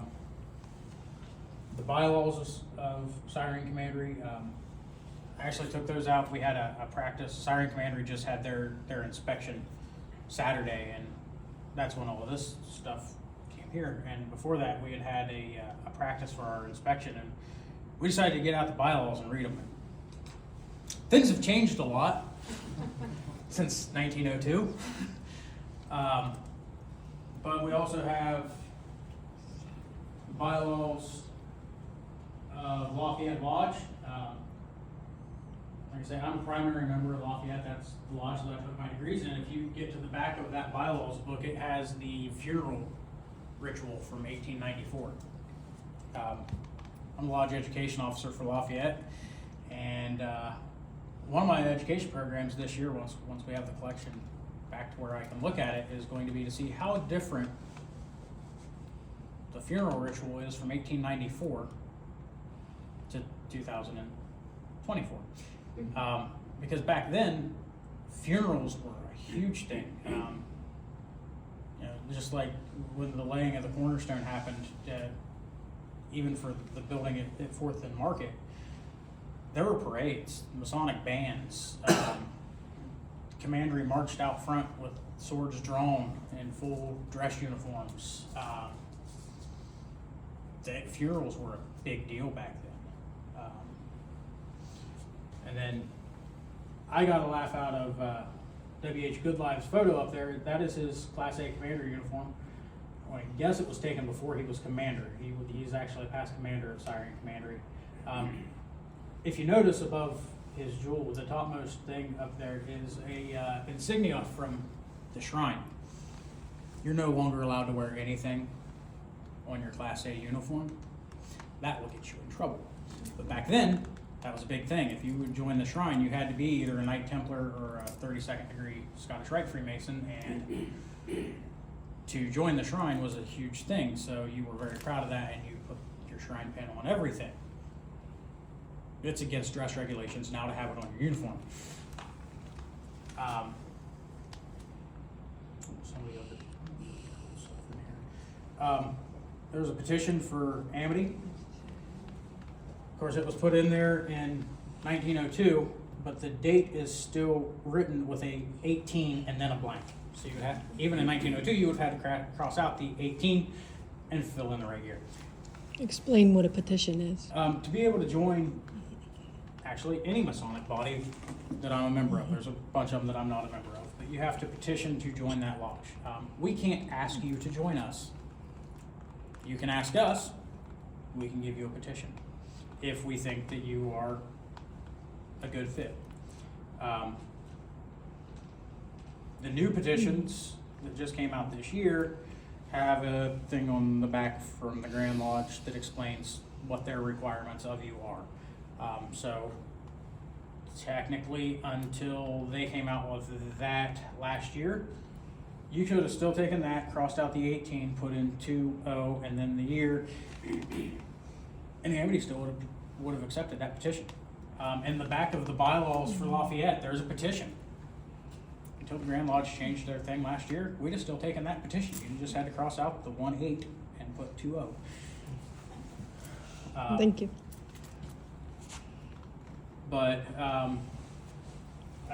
bylaws of Siren Commandery. I actually took those out. We had a practice. Siren Commandery just had their inspection Saturday, and that's when all of this stuff came here. And before that, we had a practice for our inspection, and we decided to get out the bylaws and read them. Things have changed a lot since 1902. But we also have bylaws of Lafayette Lodge. Like I say, I'm a primary member of Lafayette. That's the lodge that I took my degrees in. If you get to the back of that bylaws book, it has the funeral ritual from 1894. I'm a lodge education officer for Lafayette, and one of my education programs this year, once we have the collection back to where I can look at it, is going to be to see how different the funeral ritual is from 1894 to 2024. Because back then, funerals were a huge thing. Just like when the laying of the cornerstone happened, even for the building at 4th and Market, there were parades, Masonic bands. Commandery marched out front with swords drawn in full dress uniforms. The funerals were a big deal back then. And then I got a laugh out of W.H. Goodlife's photo up there. That is his Class A commander uniform. Well, I guess it was taken before he was commander. He's actually a past commander of Siren Commandery. If you notice above his jewel, the topmost thing up there is a insignia from the shrine. You're no longer allowed to wear anything on your Class A uniform. That will get you in trouble. But back then, that was a big thing. If you would join the shrine, you had to be either a Knight Templar or a 32nd degree Scottish Rite Freemason, and to join the shrine was a huge thing. So you were very proud of that, and you put your shrine pin on everything. It's against dress regulations now to have it on your uniform. Somebody other stuff in here. There was a petition for Amity. Of course, it was put in there in 1902, but the date is still written with a 18 and then a blank. So you would have, even in 1902, you would have had to cross out the 18 and fill in the right year. Explain what a petition is. To be able to join actually any Masonic body that I'm a member of, there's a bunch of them that I'm not a member of, but you have to petition to join that lodge. We can't ask you to join us. You can ask us, we can give you a petition if we think that you are a good fit. The new petitions that just came out this year have a thing on the back from the Grand Lodge that explains what their requirements of you are. So technically, until they came out with that last year, you could have still taken that, crossed out the 18, put in 2-0, and then the year, and Amity still would have accepted that petition. In the back of the bylaws for Lafayette, there's a petition. Until the Grand Lodge changed their thing last year, we'd have still taken that petition. You just had to cross out the 1-8 and put 2-0. Thank you. But I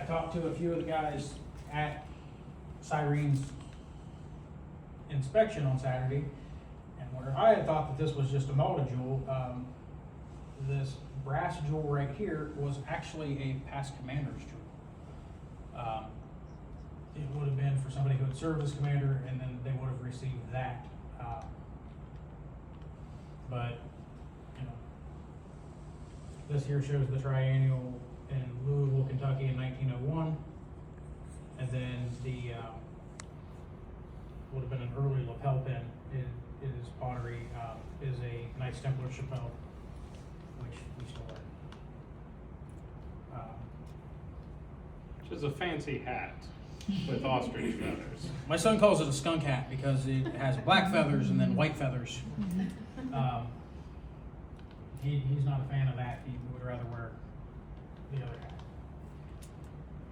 talked to a few of the guys at Siren's inspection on Saturday, and where I had thought that this was just a molded jewel, this brass jewel right here was actually a past commander's jewel. It would have been for somebody who had served as commander, and then they would have received that. But, you know, this here shows the triennial in Louisville, Kentucky in 1901. And then the, would have been an early lapel pin is pottery, is a Knights Templar chapelle, which we still wear. Which is a fancy hat. with ostrich feathers. My son calls it a skunk hat because it has black feathers and then white feathers. He's not a fan of that. He would rather wear the other hat.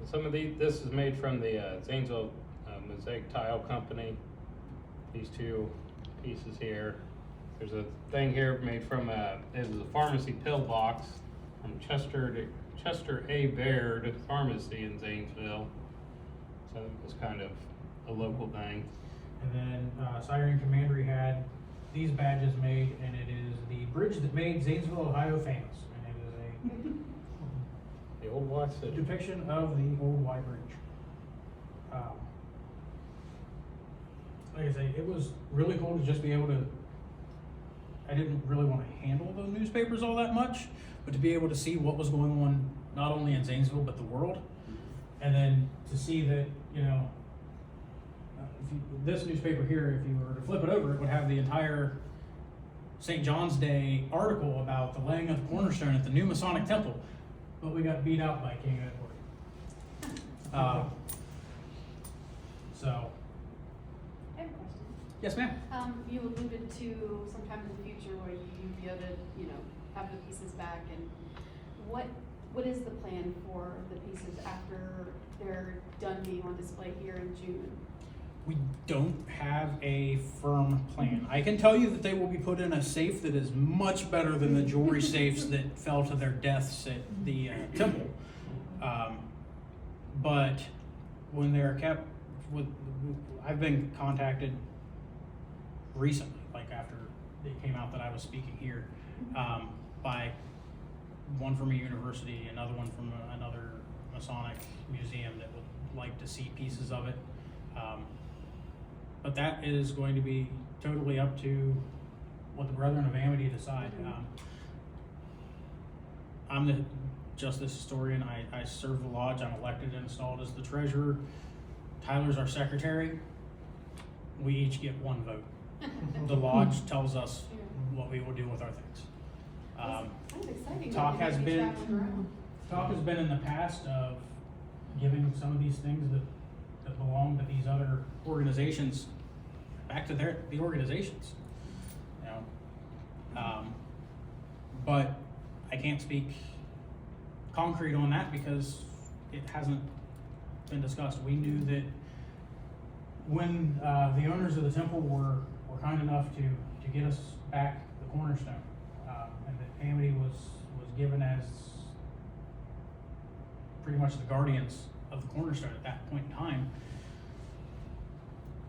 Some of this is made from the Zanesville Mosaic Tile Company. These two pieces here. There's a thing here made from it was a pharmacy pill box from Chester A. Baird Pharmacy in Zanesville. So it was kind of a local thing. And then Siren Commandery had these badges made, and it is the bridge that made Zanesville, Ohio famous. And it is The old White a City. depiction of the old Y Bridge. Like I say, it was really cool to just be able to, I didn't really want to handle the newspapers all that much, but to be able to see what was going on not only in Zanesville but the world. and then to see that, this newspaper here, if you were to flip it over, it would have the entire St. John's Day article about the laying of the cornerstone at the new Masonic temple. but we got beat out by King Edward. So, I have a question. Yes, ma'am. You alluded to sometime in the future where you'd be able to, have the pieces back, and what is the plan for the pieces after they're done being on display here in June? We don't have a firm plan. I can tell you that they will be put in a safe that is much better than the jewelry safes that fell to their deaths at the temple. But when they're kept I've been contacted recently, like after it came out that I was speaking here, by one from a university, another one from another Masonic museum that would like to see pieces of it. But that is going to be totally up to what the Brethren of Amity decide. I'm the justice historian. I serve the lodge. I'm elected and installed as the treasurer. Tyler's our secretary. We each get one vote. The lodge tells us what we will do with our things. Kind of exciting. Talk that has they'd be been- traveling around. talk has been in the past of giving some of these things that belong to these other Organizations back to the organizations, but I can't speak concrete on that because it hasn't been discussed. We knew that when the owners of the temple were kind enough to get us back the cornerstone, and that Amity was given as pretty much the guardians of the cornerstone at that point in time,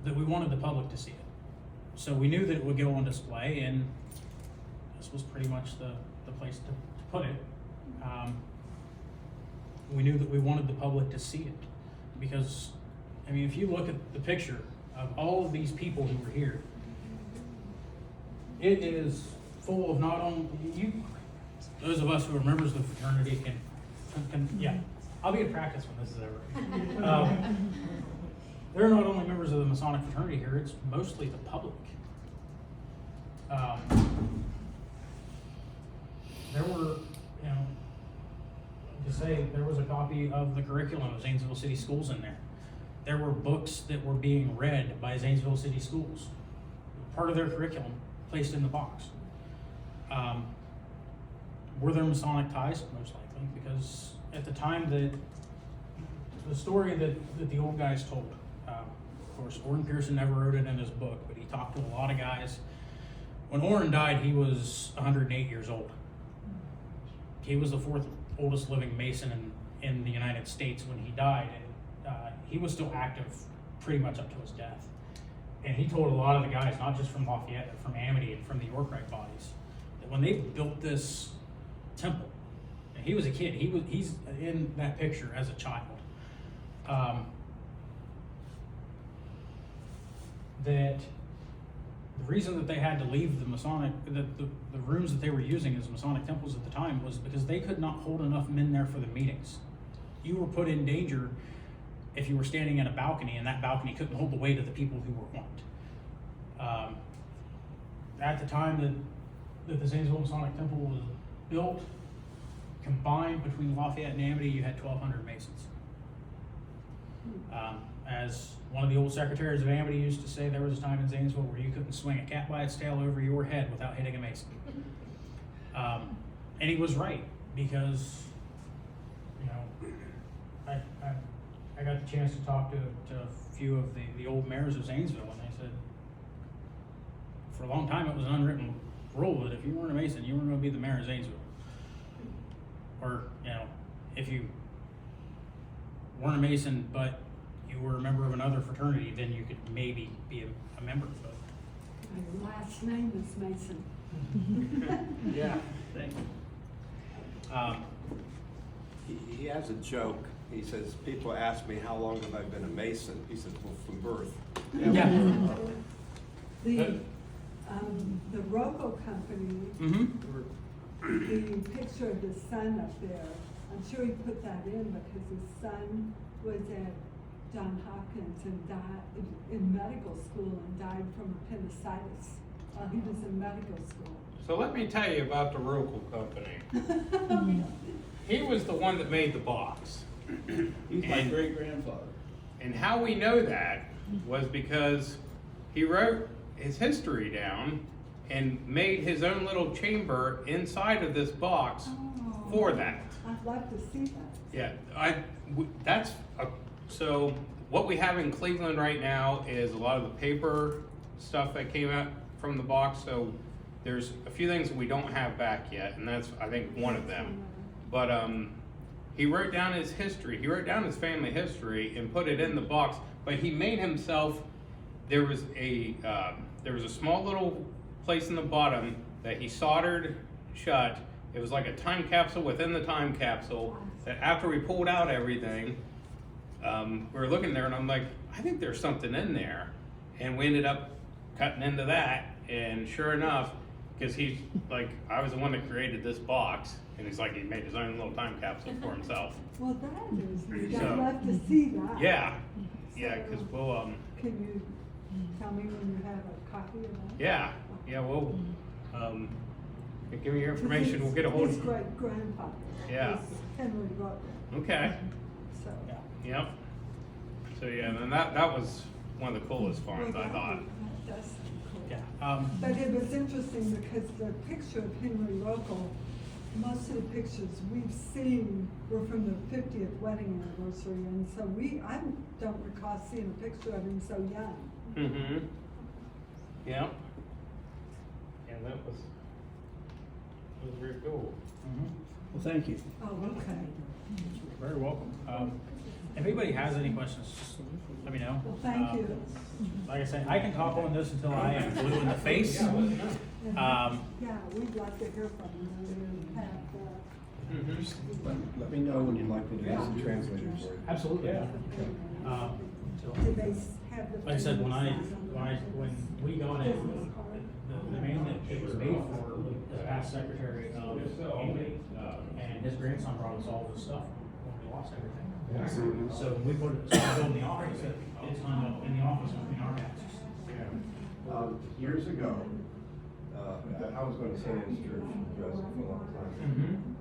that we wanted the public to see it. So we knew that it would go on display, and this was pretty much the place to put it. We knew that we wanted the public to see it because, if you look at the picture of all of these people who were here, it is full of not only those of us who are members of the fraternity can I'll be in practice when this is over. They're not only members of the Masonic fraternity here, it's mostly the public. There were, to say there was a copy of the curriculum of Zanesville City Schools in there. There were books that were being read by Zanesville City Schools, part of their curriculum, placed in the box. Were there Masonic ties? Most likely, because at the time that the story that the old guys told, of course, Orrin Pearson never wrote it in his book, but he talked to a lot of guys. When Orrin died, he was 108 years old. He was the fourth oldest living Mason in the United States when he died, and he was still active pretty much up to his death. And he told a lot of the guys, not just from Lafayette, but from Amity and from the Yorkite bodies, that when they built this temple, and he was a kid, he's in that picture as a child, that the reason that they had to leave the Masonic, the rooms that they were using as Masonic temples at the time was because they could not hold enough men there for the meetings. You were put in danger if you were standing in a balcony and that balcony couldn't hold the weight of the people who were on it. At the time that the Zanesville Masonic Temple was built, combined between Lafayette and Amity, you had 1,200 Masons. As one of the old secretaries of Amity used to say, there was a time in Zanesville where you couldn't swing a cat by its tail over your head without hitting a mason. And he was right, because, you know, I got the chance to talk to a few of the old mayors of Zanesville, and they said, for a long time, it was an unwritten rule that if you weren't a mason, you weren't gonna be the mayor of Zanesville. Or, you know, if you weren't a mason, but you were a member of another fraternity, then you could maybe be a member. But My last name is Mason. yeah, thank you. He has a joke. He says, people ask me, how long have I been a Mason? He says, well, from birth. Yeah. The Rocco Company, the picture of the son up there, I'm sure he put that in because his son was at Johns Hopkins and died in medical school and died from appendicitis while he was in medical school. So let me tell you about the Merkle company. He was the one that made the box. He's my great-grandfather. And how we know that was because he wrote his history down and made his own little chamber inside of this box for that. I'd love to see that. Yeah, so what we have in Cleveland right now is a lot of the paper stuff that came out from the box. So there's a few things that we don't have back yet, and that's, I think, one of them. But he wrote down his history. He wrote down his family history and put it in the box. But he made himself. There was a small little place in the bottom that he soldered shut. It was like a time capsule within the time capsule. That after we pulled out everything, we were looking there, and I'm like, I think there's something in there. And we ended up cutting into that, and sure enough, because he's like, I was the one that created this box, and he's like, he made his own little time capsule for himself. Well, that is neat. So- I'd love to see that. Yeah, because we'll, Can you tell me when you have a copy of that? yeah, we'll, give me your information, we'll get a hold of His you. great-grandfather. Yeah. was Henry Rocco, Okay, so. yep. So, yeah, and that was one of the coolest farms, I thought. That does sound cool. Yeah. But it was interesting because the picture of Henry Rocco, most of the pictures we've seen were from the 50th wedding anniversary, and so I don't recall seeing a picture of him so young. Mm-hmm. Yep. Yeah, that was very cool. Well, thank you. Oh, okay. You're very welcome. If anybody has any questions, just let me know. Well, thank you. Like I said, I can talk on this until I am blue in the face. Yeah, we'd like to hear from you. We have, Let me know when you'd like me to use the translator for you. Absolutely. do they have the? Like I said, when we got it, the man that it was made for was the past secretary of Amity, and his grandson brought us all this stuff when we lost everything. So we put it, so we built the office, it's hung up in the office between our desks. Years ago, I was going to St. Anne's Church in Dresden for a long time.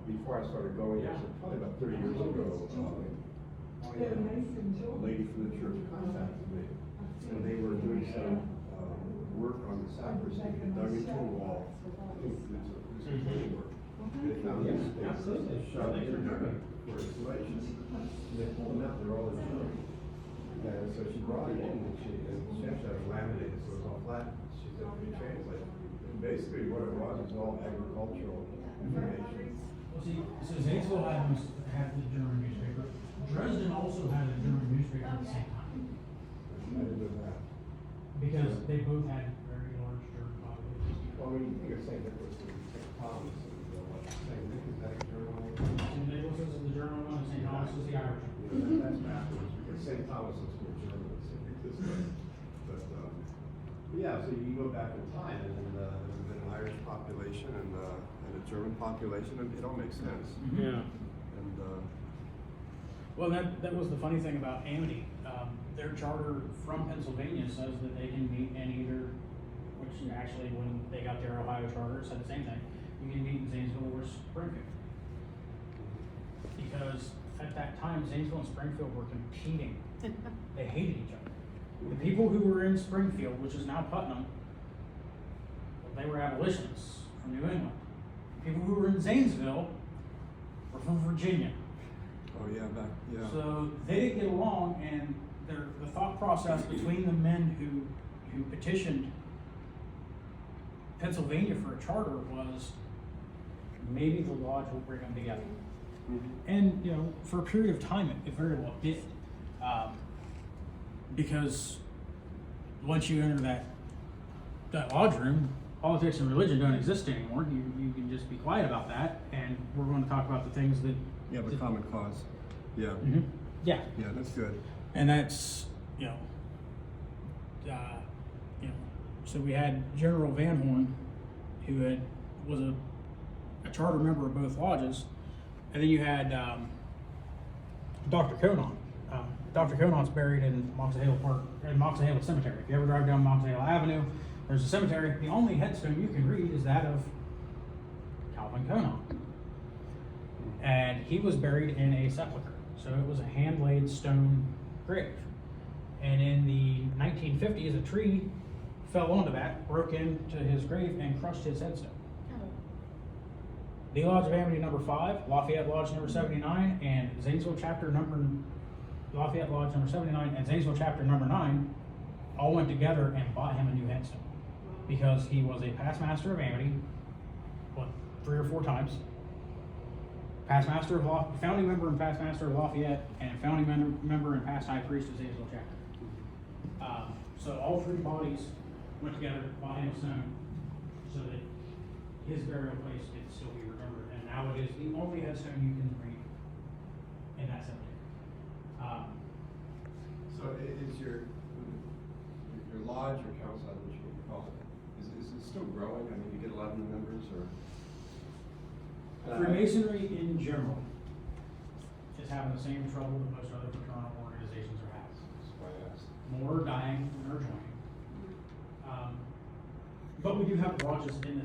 Before I started going there, so probably about 30 years ago, a lady from the church contacted me, and they were doing some work on the sacristy. They dug into a wall. I think it was some cleaning work. They found these things shot in for installation. They pulled them out, they're all in German. And so she brought it in, and she actually had it laminated, so it was all flat. She said, "Can you translate?" And basically what it was all agricultural information. Well, see, so Zanesville had the German newspaper. Dresden also had a German newspaper at the same time. I didn't know that. Because they both had very large German populations. Well, when you think of St. Nicholas and St. Thomas, and St. Nicholas, that German one. St. Nicholas is the German one, and St. Thomas is the Irish one. That's backwards, because St. Thomas is more German than St. Nicholas. But yeah, so you go back in time, and then there's been an Irish population and a German population, and it all makes sense. Yeah. And Well, that was the funny thing about Amity. Their charter from Pennsylvania says that they can meet in either, which actually when they got their Ohio charter, it said the same thing. You can meet in Zanesville or Springfield. Because at that time, Zanesville and Springfield were competing. They hated each other. The people who were in Springfield, which is now Putnam, they were abolitionists from New England. The people who were in Zanesville were from Virginia. Oh, yeah, yeah. So they didn't get along, and the thought process between the men who petitioned Pennsylvania for a charter was maybe the lodge will bring them together. And, you know, for a period of time, it very well did. Because once you enter that lodge room, politics and religion don't exist anymore. You can just be quiet about that, and we're going to talk about the things that. Yeah, the common cause. Yeah. Mhm. Yeah. Yeah, that's good. And that's, you know, so we had General Van Horn, who was a charter member of both lodges, and then you had Dr. Conan. Dr. Conan's buried in Moxahale Park, in Moxahale Cemetery. If you ever drive down Moxahale Avenue, there's a cemetery. The only headstone you can read is that of Calvin Conan. And he was buried in a sepulcher. So it was a hand-laid stone grave. And in the 1950s, a tree fell onto that, broke into his grave, and crushed his headstone. The Lodge of Amity number 5, Lafayette Lodge number 79, and Zanesville chapter Lafayette Lodge number 79 and Zanesville chapter number 9 all went together and bought him a new headstone. Because he was a past master of Amity, 3 or 4 times. Founding member and past master of Lafayette, and founding member and past high priest of Zanesville chapter. So all 3 bodies went together, bought him a stone, so that his burial place can still be remembered. And now it is the only headstone you can read in that cemetery. So is your lodge or council, what you call it, is it still growing? I mean, you get a lot of new members, or? Freemasonry in general is having the same trouble that most other fraternal organizations are having. That's why I asked. More are dying than are joining. But we do have lodges in this